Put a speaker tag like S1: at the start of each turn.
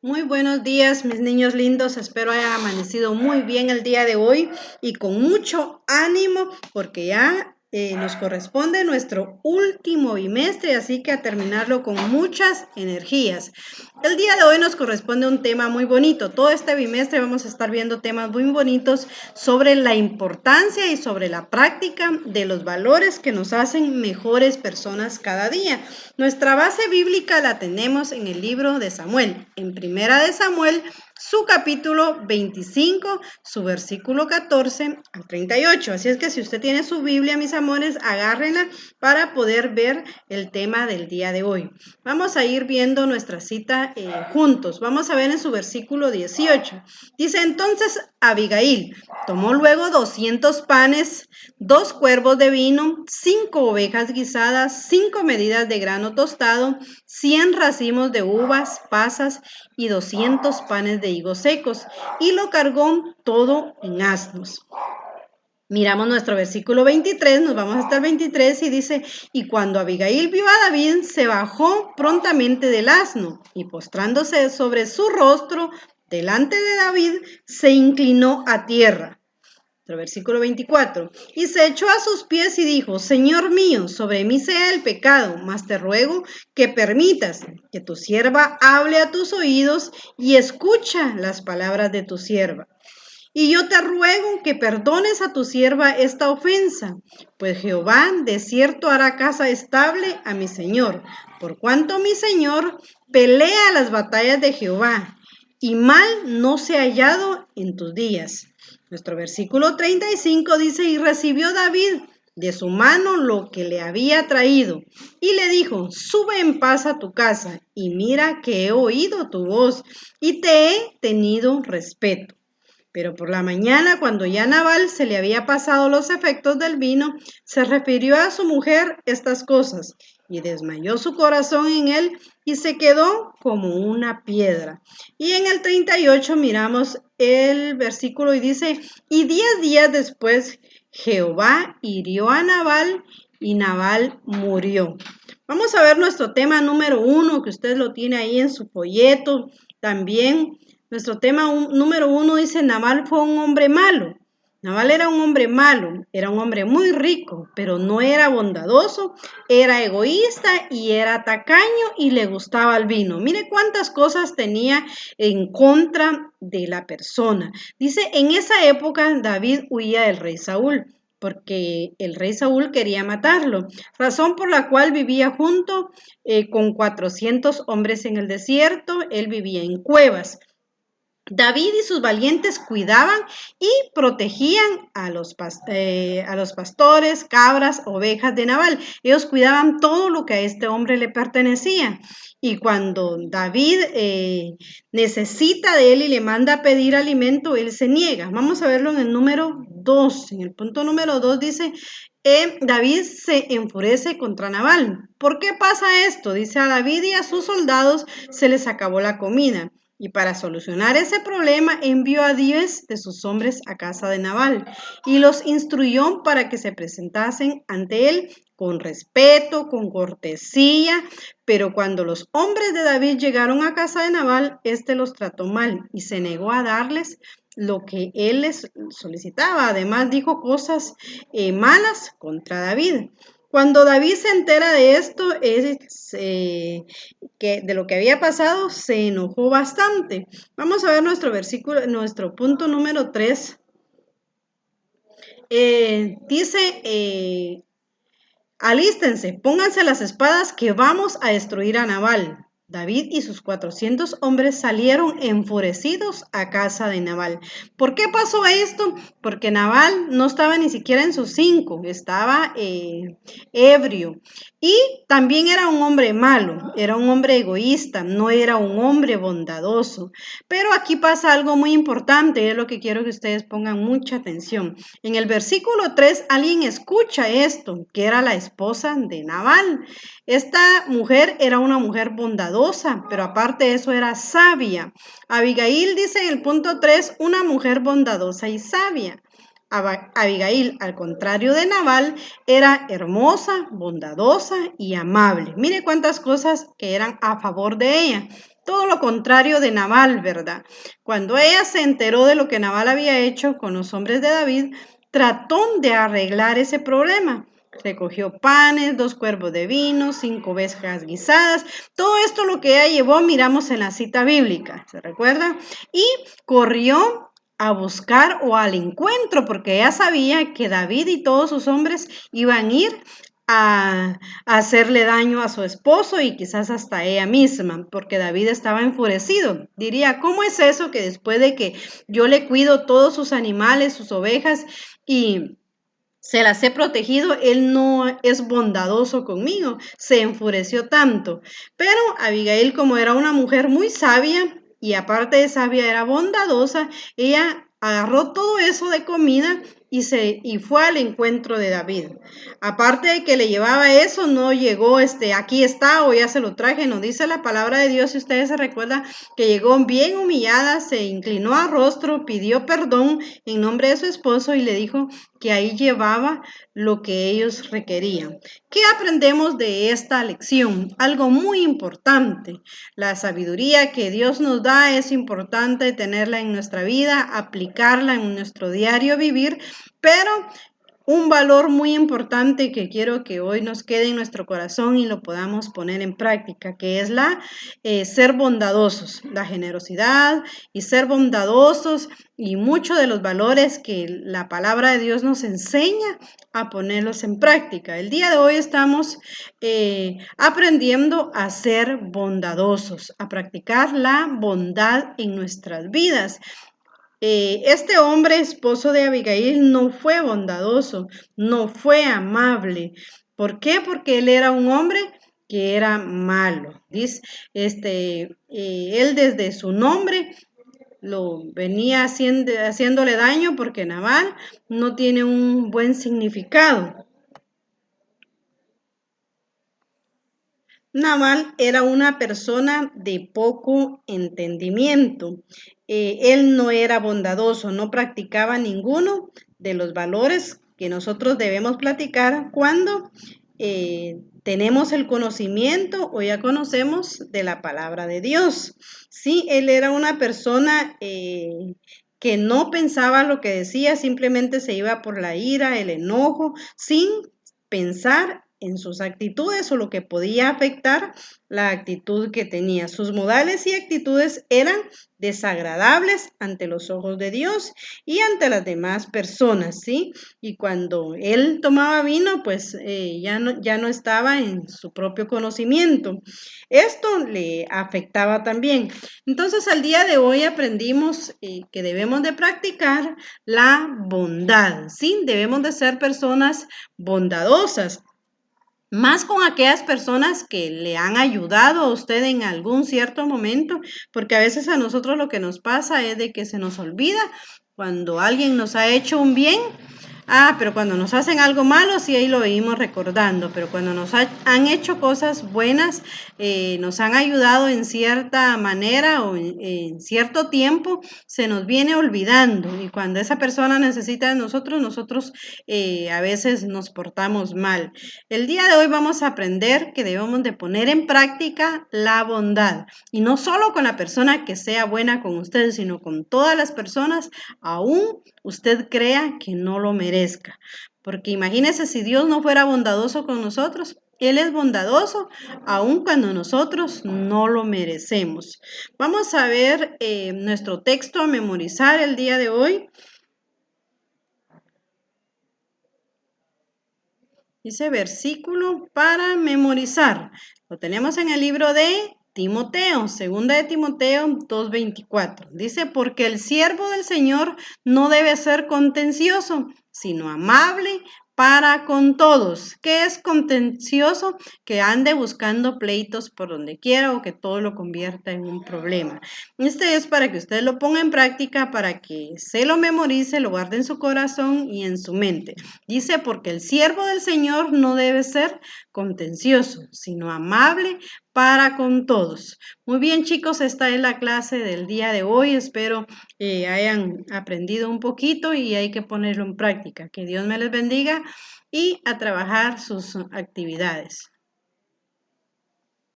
S1: Muy buenos días, mis niños lindos. Espero hayan amanecido muy bien el día de hoy y con mucho ánimo porque ya nos corresponde nuestro último bimestre, así que a terminarlo con muchas energías. El día de hoy nos corresponde un tema muy bonito. Todo este bimestre vamos a estar viendo temas muy bonitos sobre la importancia y sobre la práctica de los valores que nos hacen mejores personas cada día. Nuestra base bíblica la tenemos en el libro de Samuel, en Primera de Samuel, su capítulo 25, su versículo 14 al 38. Así es que si usted tiene su Biblia, mis amores, agárrenla para poder ver el tema del día de hoy. Vamos a ir viendo nuestra cita juntos. Vamos a ver en su versículo 18. Dice, entonces Abigail tomó luego 200 panes, 2 cuervos de vino, 5 ovejas guisadas, 5 medidas de grano tostado, 100 racimos de uvas, pasas y 200 panes de higos secos, y lo cargó todo en asnos. Miramos nuestro versículo 23, nos vamos hasta el 23 y dice, y cuando Abigail vio a David, se bajó prontamente del asno y postrándose sobre su rostro delante de David, se inclinó a tierra. Nuestro versículo 24, y se echó a sus pies y dijo, Señor mío, sobre mí sea el pecado, mas te ruego que permitas que tu sierva hable a tus oídos y escucha las palabras de tu sierva. Y yo te ruego que perdones a tu sierva esta ofensa, pues Jehová de cierto hará casa estable a mi señor, por cuanto mi señor pelea las batallas de Jehová, y mal no se ha hallado en tus días. Nuestro versículo 35 dice, y recibió David de su mano lo que le había traído, y le dijo, sube en paz a tu casa, y mira que he oído tu voz, y te he tenido respeto. Pero por la mañana, cuando ya Nabal se le había pasado los efectos del vino, se refirió a su mujer estas cosas, y desmayó su corazón en él, y se quedó como una piedra. Y en el 38 miramos el versículo y dice, y 10 días después Jehová hirió a Nabal, y Nabal murió. Vamos a ver nuestro tema número 1, que usted lo tiene ahí en su folleto también. Nuestro tema número 1 dice, Nabal fue un hombre malo. Nabal era un hombre malo, era un hombre muy rico, pero no era bondadoso, era egoísta y era tacaño y le gustaba el vino. Mire cuántas cosas tenía en contra de la persona. Dice, en esa época David huía del rey Saúl, porque el rey Saúl quería matarlo, razón por la cual vivía junto con 400 hombres en el desierto. Él vivía en cuevas. David y sus valientes cuidaban y protegían a los pastores, cabras, ovejas de Nabal. Ellos cuidaban todo lo que a este hombre le pertenecía. Y cuando David necesita de él y le manda a pedir alimento, él se niega. Vamos a verlo en el número 2. En el punto número 2 dice, David se enfurece contra Nabal. ¿Por qué pasa esto? Dice, a David y a sus soldados se les acabó la comida. Y para solucionar ese problema envió a 10 de sus hombres a casa de Nabal y los instruyó para que se presentasen ante él con respeto, con cortesía, pero cuando los hombres de David llegaron a casa de Nabal, éste los trató mal y se negó a darles lo que él les solicitaba. Además dijo cosas malas contra David. Cuando David se entera de esto, de lo que había pasado, se enojó bastante. Vamos a ver nuestro versículo, nuestro punto número 3. Dice, alístense, pónganse las espadas que vamos a destruir a Nabal. David y sus 400 hombres salieron enfurecidos a casa de Nabal. ¿Por qué pasó esto? Porque Nabal no estaba ni siquiera en sus 5, estaba ebrio. Y también era un hombre malo, era un hombre egoísta, no era un hombre bondadoso. Pero aquí pasa algo muy importante, es lo que quiero que ustedes pongan mucha atención. En el versículo 3, alguien escucha esto, que era la esposa de Nabal. Esta mujer era una mujer bondadosa, pero aparte de eso era sabia. Abigail dice en el punto 3, una mujer bondadosa y sabia. Abigail, al contrario de Nabal, era hermosa, bondadosa y amable. Mire cuántas cosas que eran a favor de ella. Todo lo contrario de Nabal, ¿verdad? Cuando ella se enteró de lo que Nabal había hecho con los hombres de David, trató de arreglar ese problema. Recogió panes, 2 cuervos de vino, 5 ovejas guisadas. Todo esto lo que ella llevó, miramos en la cita bíblica, ¿se recuerda? Y corrió a buscar o al encuentro, porque ella sabía que David y todos sus hombres iban a ir a hacerle daño a su esposo y quizás hasta a ella misma, porque David estaba enfurecido. Diría, ¿cómo es eso que después de que yo le cuido todos sus animales, sus ovejas y se las he protegido, él no es bondadoso conmigo? Se enfureció tanto. Pero Abigail, como era una mujer muy sabia y aparte de sabia era bondadosa, ella agarró todo eso de comida y fue al encuentro de David. Aparte de que le llevaba eso, no llegó, aquí está o ya se lo traje, nos dice la palabra de Dios, si ustedes se recuerdan, que llegó bien humillada, se inclinó a rostro, pidió perdón en nombre de su esposo y le dijo que ahí llevaba lo que ellos requerían. ¿Qué aprendemos de esta lección? Algo muy importante. La sabiduría que Dios nos da es importante tenerla en nuestra vida, aplicarla en nuestro diario vivir, pero un valor muy importante que quiero que hoy nos quede en nuestro corazón y lo podamos poner en práctica, que es ser bondadosos, la generosidad y ser bondadosos y muchos de los valores que la palabra de Dios nos enseña a ponerlos en práctica. El día de hoy estamos aprendiendo a ser bondadosos, a practicar la bondad en nuestras vidas. Este hombre, esposo de Abigail, no fue bondadoso, no fue amable. ¿Por qué? Porque él era un hombre que era malo. Dice, él desde su nombre lo venía haciéndole daño porque Nabal no tiene un buen significado. Nabal era una persona de poco entendimiento. Él no era bondadoso, no practicaba ninguno de los valores que nosotros debemos practicar cuando tenemos el conocimiento o ya conocemos de la palabra de Dios. Sí, él era una persona que no pensaba lo que decía, simplemente se iba por la ira, el enojo, sin pensar en sus actitudes o lo que podía afectar la actitud que tenía. Sus modales y actitudes eran desagradables ante los ojos de Dios y ante las demás personas, ¿sí? Y cuando él tomaba vino, pues ya no estaba en su propio conocimiento. Esto le afectaba también. Entonces, al día de hoy aprendimos que debemos de practicar la bondad, ¿sí? Debemos de ser personas bondadosas. Más con aquellas personas que le han ayudado a usted en algún cierto momento, porque a veces a nosotros lo que nos pasa es de que se nos olvida cuando alguien nos ha hecho un bien. Pero cuando nos hacen algo malo, sí, ahí lo venimos recordando, pero cuando nos han hecho cosas buenas, nos han ayudado en cierta manera o en cierto tiempo, se nos viene olvidando y cuando esa persona necesita de nosotros a veces nos portamos mal. El día de hoy vamos a aprender que debemos de poner en práctica la bondad y no solo con la persona que sea buena con usted, sino con todas las personas, aún usted crea que no lo merezca. Porque imagínese si Dios no fuera bondadoso con nosotros. Él es bondadoso aun cuando nosotros no lo merecemos. Vamos a ver nuestro texto a memorizar el día de hoy. Dice versículo para memorizar. Lo tenemos en el libro de Timoteo, segunda de Timoteo 2:24. Dice, porque el siervo del Señor no debe ser contencioso, sino amable para con todos. ¿Qué es contencioso? Que ande buscando pleitos por donde quiera o que todo lo convierta en un problema. Este es para que usted lo ponga en práctica, para que se lo memorice, lo guarde en su corazón y en su mente. Dice, porque el siervo del Señor no debe ser contencioso, sino amable para con todos. Muy bien, chicos, esta es la clase del día de hoy. Espero hayan aprendido un poquito y hay que ponerlo en práctica. Que Dios me les bendiga y a trabajar sus actividades.